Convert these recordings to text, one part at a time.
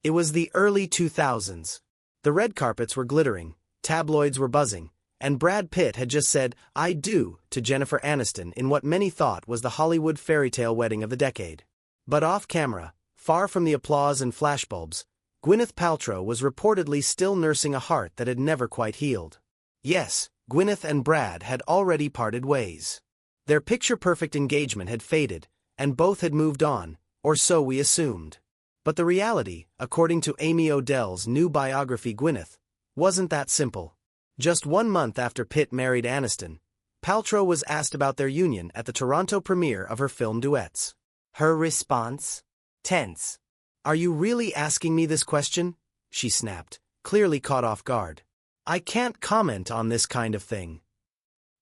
It was the early 2000s. The red carpets were glittering, tabloids were buzzing, and Brad Pitt had just said, "I do," to Jennifer Aniston in what many thought was the Hollywood fairy tale wedding of the decade. But off camera, far from the applause and flashbulbs, Gwyneth Paltrow was reportedly still nursing a heart that had never quite healed. Yes, Gwyneth and Brad had already parted ways. Their picture-perfect engagement had faded, and both had moved on, or so we assumed. But the reality, according to Amy Odell's new biography Gwyneth, wasn't that simple. Just 1 month after Pitt married Aniston, Paltrow was asked about their union at the Toronto premiere of her film Duets. Her response? Tense. "Are you really asking me this question?" she snapped, clearly caught off guard. "I can't comment on this kind of thing."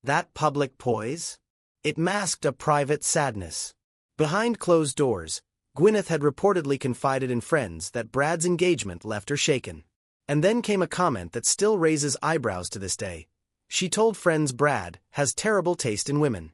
That public poise? It masked a private sadness. Behind closed doors, Gwyneth had reportedly confided in friends that Brad's engagement left her shaken. And then came a comment that still raises eyebrows to this day. She told friends Brad has terrible taste in women.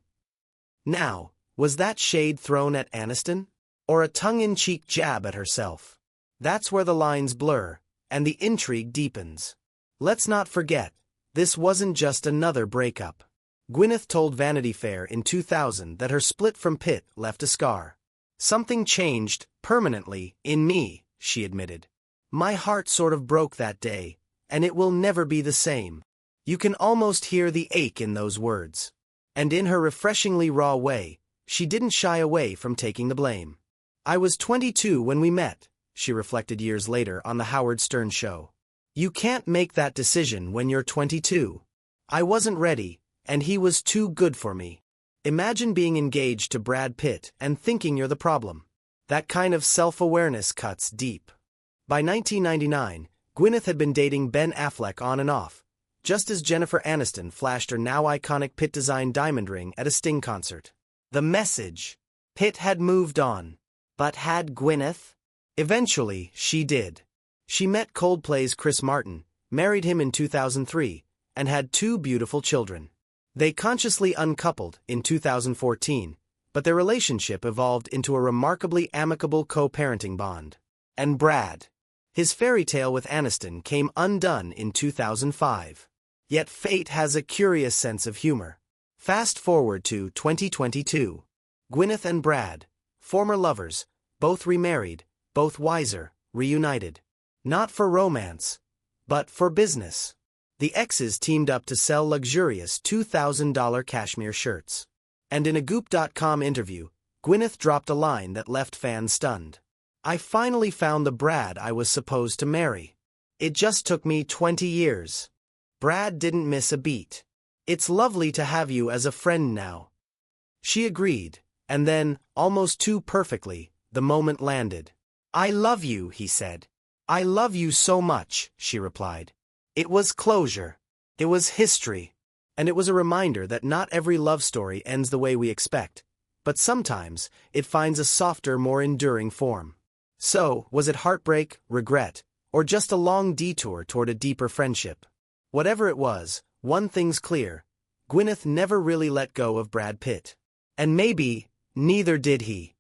Now, was that shade thrown at Aniston? Or a tongue-in-cheek jab at herself? That's where the lines blur, and the intrigue deepens. Let's not forget, this wasn't just another breakup. Gwyneth told Vanity Fair in 2000 that her split from Pitt left a scar. "Something changed, permanently, in me," she admitted. "My heart sort of broke that day, and it will never be the same." You can almost hear the ache in those words. And in her refreshingly raw way, she didn't shy away from taking the blame. "I was 22 when we met," she reflected years later on The Howard Stern Show. "You can't make that decision when you're 22. I wasn't ready, and he was too good for me." Imagine being engaged to Brad Pitt and thinking you're the problem. That kind of self-awareness cuts deep. By 1999, Gwyneth had been dating Ben Affleck on and off, just as Jennifer Aniston flashed her now iconic Pitt-designed diamond ring at a Sting concert. The message: Pitt had moved on. But had Gwyneth? Eventually, she did. She met Coldplay's Chris Martin, married him in 2003, and had 2 beautiful children. They consciously uncoupled in 2014, but their relationship evolved into a remarkably amicable co-parenting bond. And Brad? His fairy tale with Aniston came undone in 2005. Yet fate has a curious sense of humor. Fast forward to 2022. Gwyneth and Brad, former lovers, both remarried, both wiser, reunited. Not for romance, but for business. The exes teamed up to sell luxurious $2,000 cashmere shirts. And in a Goop.com interview, Gwyneth dropped a line that left fans stunned. "I finally found the Brad I was supposed to marry. It just took me 20 years. Brad didn't miss a beat. It's lovely to have you as a friend now." She agreed, and then, almost too perfectly, the moment landed. "I love you," he said. "I love you so much," she replied. It was closure. It was history. And it was a reminder that not every love story ends the way we expect, but sometimes it finds a softer, more enduring form. So, was it heartbreak, regret, or just a long detour toward a deeper friendship? Whatever it was, one thing's clear: Gwyneth never really let go of Brad Pitt. And maybe, neither did he.